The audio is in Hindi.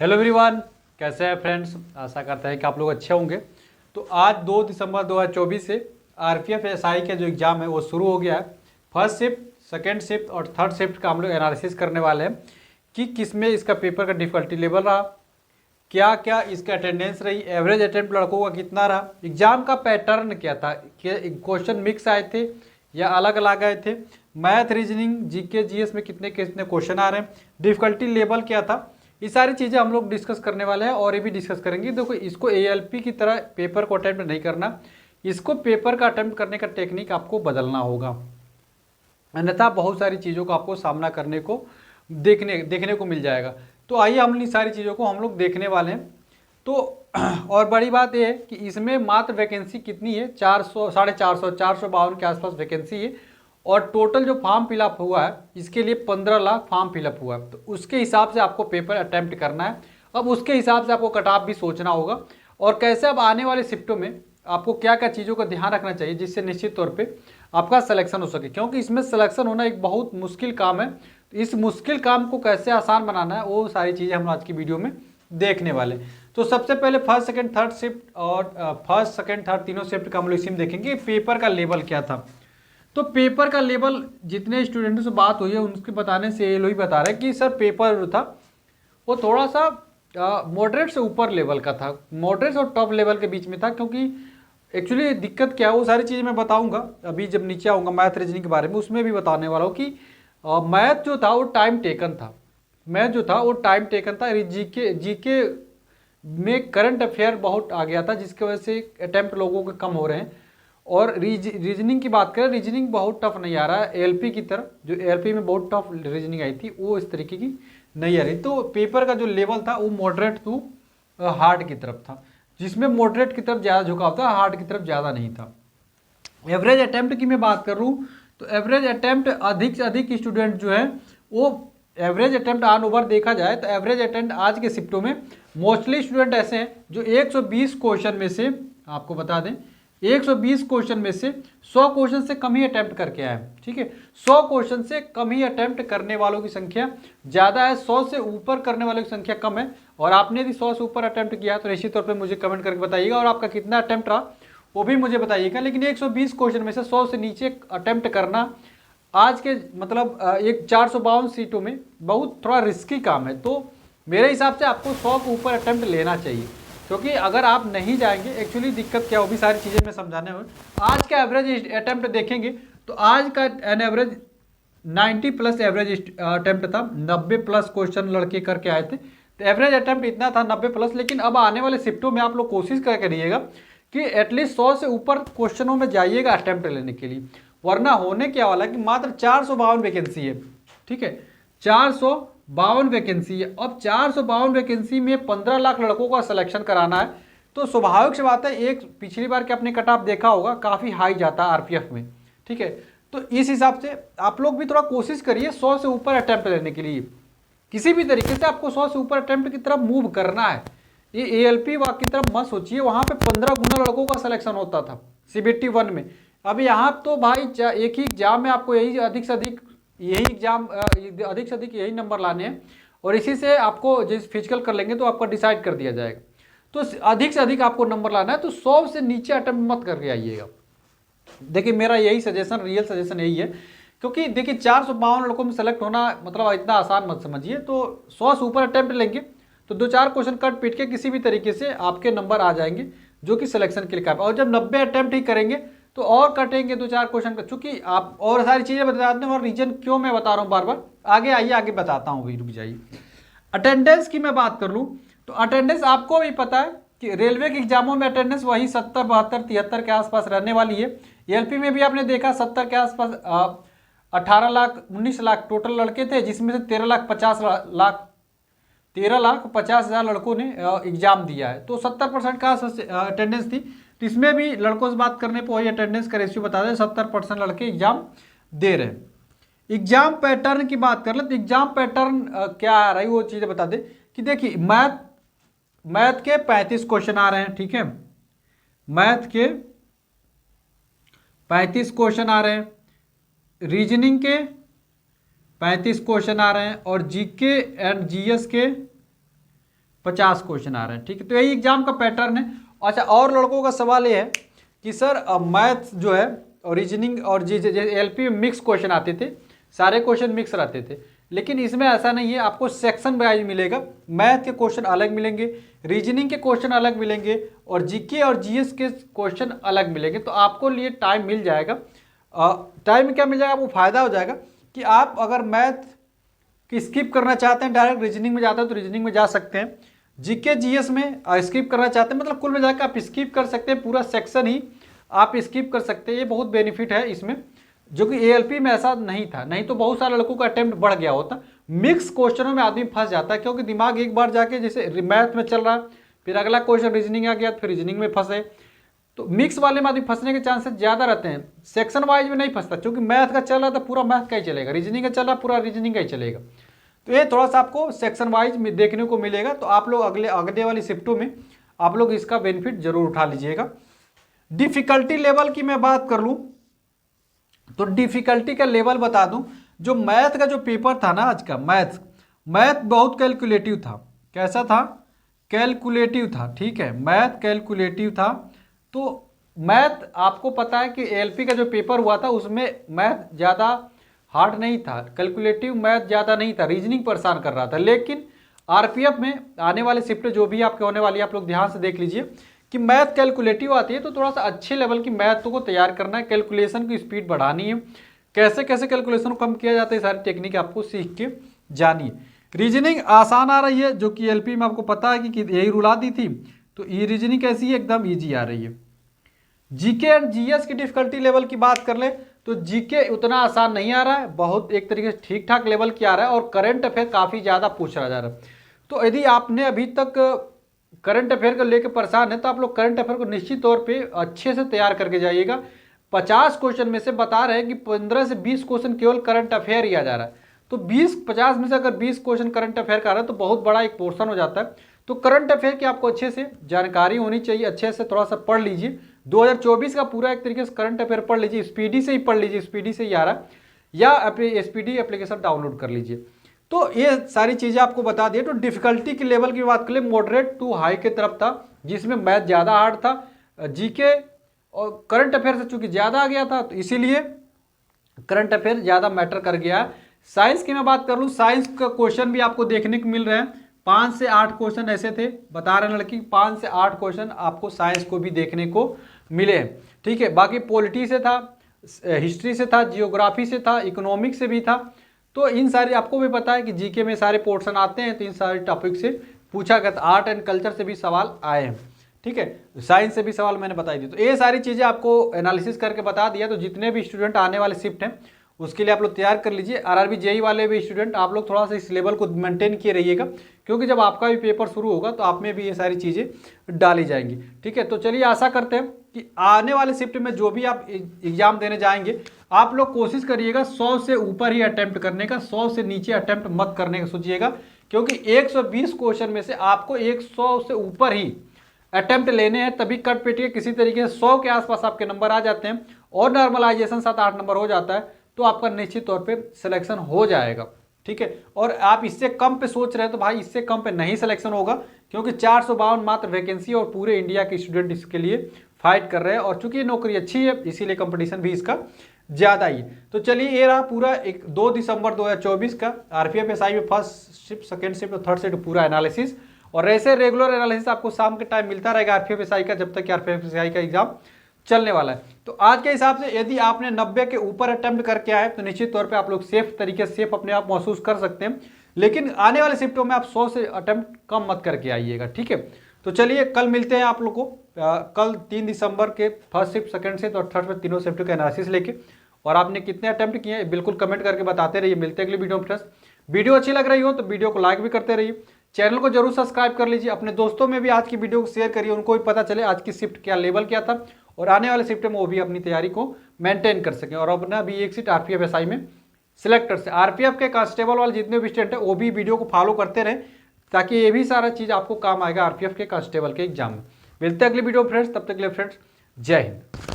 हेलो एवरीवन, कैसे हैं फ्रेंड्स। आशा करते हैं कि आप लोग अच्छे होंगे। तो आज 2 दिसंबर 2024 से आरपीएफ एसआई का जो एग्ज़ाम है वो शुरू हो गया है। फर्स्ट शिफ्ट, सेकंड शिफ्ट और थर्ड शिफ्ट का हम लोग एनालिसिस करने वाले हैं कि किस में इसका पेपर का डिफ़िकल्टी लेवल रहा, क्या क्या इसका अटेंडेंस रही, एवरेज अटेम्प्ट लड़कों का कितना रहा, एग्ज़ाम का पैटर्न क्या था, क्वेश्चन मिक्स आए थे या अलग अलग आए थे, मैथ, रीजनिंग, जीके, जीएस में कितने कितने क्वेश्चन आ रहे हैं, डिफ़िकल्टी लेवल क्या था। ये सारी चीज़ें हम लोग डिस्कस करने वाले हैं और ये भी डिस्कस करेंगे। देखो, इसको एएलपी की तरह पेपर को अटेम्प्ट नहीं करना, इसको पेपर का अटेम्प्ट करने का टेक्निक आपको बदलना होगा, अन्यथा बहुत सारी चीज़ों का आपको सामना करने को देखने को मिल जाएगा। तो आइए हम इन सारी चीज़ों को हम लोग देखने वाले हैं। तो और बड़ी बात यह है कि इसमें मात्र वैकेंसी कितनी है, 400, 450, 452 के आसपास वैकेंसी है और टोटल जो फॉर्म फिलअप हुआ है इसके लिए 15 लाख फॉर्म फिलअप हुआ है। तो उसके हिसाब से आपको पेपर अटैम्प्ट करना है। अब उसके हिसाब से आपको कट ऑफ भी सोचना होगा और कैसे अब आने वाले शिफ्टों में आपको क्या क्या चीज़ों का ध्यान रखना चाहिए जिससे निश्चित तौर पे आपका सिलेक्शन हो सके, क्योंकि इसमें सिलेक्शन होना एक बहुत मुश्किल काम है। तो इस मुश्किल काम को कैसे आसान बनाना है वो सारी चीज़ें हम आज की वीडियो में देखने वाले। तो सबसे पहले फर्स्ट सेकंड थर्ड शिफ्ट और फर्स्ट सेकंड थर्ड तीनों शिफ्ट का हम लोग इसी में देखेंगे पेपर का लेवल क्या था। तो पेपर का लेवल जितने स्टूडेंटों से बात हुई है उनके बताने से ये लोग बता रहे हैं कि सर पेपर जो था वो थोड़ा सा मॉडरेट से ऊपर लेवल का था, मॉडरेट और टॉप लेवल के बीच में था। क्योंकि एक्चुअली दिक्कत क्या है वो सारी चीज़ें मैं बताऊंगा अभी जब नीचे आऊँगा मैथ रीजनिंग के बारे में, उसमें भी बताने वाला हूँ कि मैथ जो था वो टाइम टेकन था, मैथ जो था वो टाइम टेकन था। जीके जीके में करंट अफेयर बहुत आ गया था जिसकी वजह से अटैम्प्ट लोगों के कम हो रहे हैं। और रीजनिंग की बात करें, रीजनिंग बहुत टफ नहीं आ रहा है एलपी की तरह, जो एलपी में बहुत टफ रीजनिंग आई थी वो इस तरीके की नहीं आ रही। तो पेपर का जो लेवल था वो मॉडरेट टू हार्ड की तरफ था, जिसमें मॉडरेट की तरफ ज़्यादा झुकाव था, हार्ड की तरफ ज़्यादा नहीं था। एवरेज अटैम्प्ट की मैं बात कर रहा हूँ तो एवरेज अटैम्प्ट अधिक से अधिक स्टूडेंट जो है वो एवरेज अटैम्प्ट ऑन ओवर देखा जाए तो एवरेज अटैम्प्ट आज के शिफ्टों में मोस्टली स्टूडेंट ऐसे हैं जो 120 क्वेश्चन में से, आपको बता दें 120 क्वेश्चन में से 100 क्वेश्चन से कम ही अटैम्प्ट करके आए हैं। ठीक है, 100 क्वेश्चन से कम ही अटैम्प्ट करने वालों की संख्या ज़्यादा है, 100 से ऊपर करने वालों की संख्या कम है। और आपने यदि 100 से ऊपर अटैम्प्ट किया तो निश्चित तौर पर मुझे कमेंट करके बताइएगा और आपका कितना अटैम्प्ट रहा वो भी मुझे बताइएगा। लेकिन 120 क्वेश्चन में से 100 से नीचे अटैम्प्ट करना आज के मतलब एक 452 सीटों में बहुत थोड़ा रिस्की काम है। तो मेरे हिसाब से आपको 100 के ऊपर अटैम्प्ट लेना चाहिए, क्योंकि अगर आप नहीं जाएंगे, एक्चुअली दिक्कत क्या, वो भी सारी चीज़ें मैं समझाने में। आज का एवरेज अटैम्प्ट देखेंगे तो आज का an average 90 plus average attempt था, 90 प्लस क्वेश्चन लड़के करके आए थे। तो एवरेज अटैम्प्ट इतना था 90 प्लस। लेकिन अब आने वाले शिफ्टों में आप लोग कोशिश करके रहिएगा कि एटलीस्ट 100 से ऊपर क्वेश्चनों में जाइएगा अटैम्प्ट लेने के लिए, वरना होने क्या वाला है कि मात्र 452 वैकेंसी है। ठीक है, 452 वैकेंसी है। अब 452 वैकेंसी में 15 लाख लड़कों का सिलेक्शन कराना है तो स्वाभाविक सी बात है, एक पिछली बार के आपने कट ऑफ देखा होगा काफ़ी हाई जाता है आरपीएफ में। ठीक है, तो इस हिसाब से आप लोग भी थोड़ा कोशिश करिए 100 से ऊपर अटैम्प्ट लेने के लिए। किसी भी तरीके से आपको 100 से ऊपर अटैम्प्ट की तरफ मूव करना है। ये एएलपी की तरफ मत सोचिए, वहाँ पे 15 गुना लड़कों का सिलेक्शन होता था सीबीटी 1 में। अब यहाँ तो भाई एक ही एग्जाम में आपको यही अधिक से अधिक यही नंबर लाने हैं और इसी से आपको जिस फिजिकल कर लेंगे तो आपका डिसाइड कर दिया जाएगा। तो अधिक से अधिक आपको नंबर लाना है, तो 100 से नीचे अटेम्प्ट मत करके आइएगा। देखिए मेरा यही सजेशन, रियल सजेशन यही है, क्योंकि देखिए 452 लड़कों में सेलेक्ट होना मतलब इतना आसान मत समझिए। तो 100 से ऊपर अटेम्प्ट लेंगे तो 2-4 क्वेश्चन कट पीट के किसी भी तरीके से आपके नंबर आ जाएंगे जो कि सिलेक्शन के लिए काफी। और जब 90 अटेम्प्ट ही करेंगे तो और कटेंगे 2-4 क्वेश्चन का, चूंकि आप और सारी चीज़ें बताते हैं और रीजन क्यों मैं बता रहा हूँ बार बार, आगे आइए आगे बताता हूँ, रुक जाइए। अटेंडेंस की मैं बात कर लूँ तो अटेंडेंस आपको भी पता है कि रेलवे के एग्जामों में अटेंडेंस वही 70, 72, 73 के आसपास रहने वाली है। एलपी में भी आपने देखा 70 के आसपास 18 लाख 19 लाख टोटल लड़के थे, जिसमें से 13,50,000 लड़कों ने एग्जाम दिया है। तो 70% का अटेंडेंस थी। तो इसमें भी लड़कों से बात करने पर वही अटेंडेंस का रेशियो बता दें, 70% लड़के एग्जाम दे रहे हैं। एग्जाम पैटर्न की बात कर ले तो एग्जाम पैटर्न क्या आ रही वो चीज़ें बता दें कि देखिए मैथ के 35 क्वेश्चन आ रहे हैं। ठीक है, मैथ के 35 क्वेश्चन आ रहे हैं, रीजनिंग के 35 क्वेश्चन आ रहे हैं और जीके एंड जीएस के 50 क्वेश्चन आ रहे हैं। ठीक है, तो यही एग्जाम का पैटर्न है। अच्छा, और लड़कों का सवाल ये है कि सर मैथ जो है और रीजनिंग और एलपी में मिक्स क्वेश्चन आते थे, सारे क्वेश्चन मिक्स रहते थे, लेकिन इसमें ऐसा नहीं है, आपको सेक्शन वाइज मिलेगा। मैथ के क्वेश्चन अलग मिलेंगे, रीजनिंग के क्वेश्चन अलग मिलेंगे और जीके और जीएस के क्वेश्चन अलग मिलेंगे। तो आपको लिए टाइम मिल जाएगा। टाइम में क्या मिल जाएगा, आपको फायदा हो जाएगा कि आप अगर मैथ की स्किप करना चाहते हैं, डायरेक्ट रीजनिंग में जाते हैं तो रीजनिंग में जा सकते हैं। जीके जीएस में स्किप करना चाहते हैं, मतलब कुल मिला के आप स्किप कर सकते हैं, पूरा सेक्शन ही आप स्किप कर सकते हैं। ये बहुत बेनिफिट है इसमें, जो कि एएलपी में ऐसा नहीं था। नहीं तो बहुत सारे लड़कों का अटेम्प्ट बढ़ गया होता। मिक्स क्वेश्चनों में आदमी फंस जाता है, क्योंकि दिमाग एक बार जाके जैसे मैथ में चल रहा है, फिर अगला क्वेश्चन रीजनिंग आ गया, फिर रीजनिंग में फंसे, तो मिक्स वाले में आदमी फंसने के चांसेस ज़्यादा रहते हैं। सेक्शन वाइज में नहीं फंसता, क्योंकि मैथ का चल रहा था पूरा मैथ का ही चलेगा, रीजनिंग का चल रहा पूरा रीजनिंग का ही चलेगा। तो ये थोड़ा सा आपको सेक्शन वाइज में देखने को मिलेगा। तो आप लोग अगले वाली शिफ्टों में आप लोग इसका बेनिफिट जरूर उठा लीजिएगा। डिफिकल्टी लेवल की मैं बात कर लूँ तो डिफिकल्टी का लेवल बता दूं, जो मैथ का जो पेपर था ना आज का, मैथ बहुत कैलकुलेटिव था। कैसा था? कैलकुलेटिव था। ठीक है, मैथ कैलकुलेटिव था। तो मैथ आपको पता है कि एलपी का जो पेपर हुआ था उसमें मैथ ज़्यादा हार्ड नहीं था, कैलकुलेटिव मैथ ज़्यादा नहीं था, रीजनिंग परेशान कर रहा था। लेकिन आरपीएफ में आने वाले शिफ्ट जो भी आपके होने वाली है, आप लोग ध्यान से देख लीजिए कि मैथ कैलकुलेटिव आती है, तो थोड़ा सा अच्छे लेवल की मैथ को तैयार करना है, कैलकुलेशन की स्पीड बढ़ानी है, कैसे कैसे कैलकुलेशन को कम किया जाता है, सारी टेक्निक आपको सीख के जानिए। रीजनिंग आसान आ रही है, जो कि एलपी में आपको पता है कि यही रुला दी थी, तो ये रीजनिंग कैसी है, एकदम ईजी आ रही है। जीके एंड जीएस की डिफिकल्टी लेवल की बात कर ले तो जीके उतना आसान नहीं आ रहा है, बहुत एक तरीके से ठीक ठाक लेवल की आ रहा है, और करंट अफेयर काफ़ी ज़्यादा पूछा जा रहा है। तो यदि आपने अभी तक करंट अफेयर को लेकर परेशान है, तो आप लोग करंट अफेयर को निश्चित तौर पे अच्छे से तैयार करके जाइएगा। 50 क्वेश्चन में से बता रहे हैं कि 15 से 20 क्वेश्चन केवल करंट अफेयर ही आ जा रहा है। तो 50 में से अगर 20 क्वेश्चन करंट अफेयर का आ रहा है तो बहुत बड़ा एक पोर्शन हो जाता है। तो करंट अफेयर की आपको अच्छे से जानकारी होनी चाहिए, अच्छे से थोड़ा सा पढ़ लीजिए। 2024 का पूरा एक तरीके से करंट अफेयर पढ़ लीजिए, स्पीडी से ही पढ़ लीजिए, स्पीडी से ही आ रहा है, या स्पीडी एप्लीकेशन डाउनलोड कर लीजिए। तो ये सारी चीज़ें आपको बता दिए। तो डिफिकल्टी के लेवल की बात करें, मॉडरेट टू हाई की तरफ था, जिसमें मैथ ज़्यादा हार्ड था। जीके और करंट अफेयर से चूंकि ज़्यादा आ गया था, तो इसीलिए करंट अफेयर ज़्यादा मैटर कर गया। साइंस की मैं बात कर लूँ, साइंस का क्वेश्चन भी आपको देखने को मिल रहे हैं। 5 से 8 क्वेश्चन ऐसे थे, बता रहे हैं लड़की, 5 से 8 क्वेश्चन आपको साइंस को भी देखने को मिले। ठीक है, बाकी पॉलिटी से था, हिस्ट्री से था, जियोग्राफी से था, इकोनॉमिक्स से भी था। तो इन सारे आपको भी पता है कि जीके में सारे पोर्शन आते हैं, तो इन सारे टॉपिक से पूछा गया था। आर्ट एंड कल्चर से भी सवाल आए हैं। ठीक है, साइंस से भी सवाल मैंने बताई दी। तो ये सारी चीज़ें आपको एनालिसिस करके बता दिया। तो जितने भी स्टूडेंट आने वाले शिफ्ट हैं उसके लिए आप लोग तैयार कर लीजिए। आरआरबी जेई वाले भी स्टूडेंट आप लोग थोड़ा सा इस लेवल को मेंटेन किए रहिएगा, क्योंकि जब आपका भी पेपर शुरू होगा तो आप में भी ये सारी चीज़ें डाली जाएंगी। ठीक है, तो चलिए आशा करते हैं कि आने वाले शिफ्ट में जो भी आप एग्जाम देने जाएंगे, आप लोग कोशिश करिएगा 100 से ऊपर ही अटैम्प्ट करने का, 100 से नीचे अटैम्प्ट मत करने का सोचिएगा, क्योंकि 120 क्वेश्चन में से आपको 100 से ऊपर ही अटैम्प्ट लेने हैं, तभी कट पिट के किसी तरीके से 100 के आसपास आपके नंबर आ जाते हैं और नॉर्मलाइजेशन 7-8 नंबर हो जाता है, तो आपका निश्चित तौर पे सिलेक्शन हो जाएगा। ठीक है, और आप इससे कम पे सोच रहे हैं तो भाई इससे कम पे नहीं सिलेक्शन होगा, क्योंकि 452 मात्र वैकेंसी और पूरे इंडिया के स्टूडेंट इसके लिए फाइट कर रहे हैं, और चूंकि ये नौकरी अच्छी है इसीलिए कंपटीशन भी इसका ज़्यादा ही। तो चलिए ये रहा पूरा 2 दिसंबर 2024 का आरपीएफ एसआई में फर्स्ट शिफ्ट, सेकेंड शिफ्ट और थर्ड शिफ्ट पूरा एनालिसिस। और ऐसे रेगुलर एनालिसिस आपको शाम के टाइम मिलता रहेगा आरपीएफ एसआई का, जब तक आरपीएफ एसआई का एग्जाम चलने वाला है। तो आज के हिसाब से यदि आपने 90 के ऊपर अटेम्प्ट करके आए तो निश्चित तौर पे आप लोग सेफ तरीके से सेफ अपने आप महसूस कर सकते हैं, लेकिन आने वाले शिफ्टों में आप 100 से अटेम्प्ट कम मत करके आइएगा। ठीक है, तो चलिए कल मिलते हैं आप लोग को, कल 3 दिसंबर के फर्स्ट शिफ्ट, सेकंड शिफ्ट और थर्ड शिफ्ट तीनों शिफ्ट का एनालिसिस लेके। और आपने कितने अटेम्प्ट किए हैं बिल्कुल कमेंट करके बताते रहिए। मिलते हैं अगली वीडियो में फ्रेंड्स। वीडियो अच्छी लग रही हो तो वीडियो को लाइक भी करते रहिए, चैनल को जरूर सब्सक्राइब कर लीजिए, अपने दोस्तों में भी आज की वीडियो को शेयर करिए, उनको भी पता चले आज की शिफ्ट क्या लेवल क्या था, और आने वाले शिफ्ट में वो भी अपनी तैयारी को मेंटेन कर सकें और अपना भी एक सीट आरपीएफ एसआई में सिलेक्ट कर सकें। आरपीएफ के कांस्टेबल वाले जितने भी स्टूडेंट है वो भी वीडियो को फॉलो करते रहें, ताकि ये भी सारा चीज़ आपको काम आएगा आरपीएफ के कांस्टेबल के एग्जाम में। मिलते हैं अगली वीडियो फ्रेंड्स, तब तक के लिए फ्रेंड्स जय हिंद।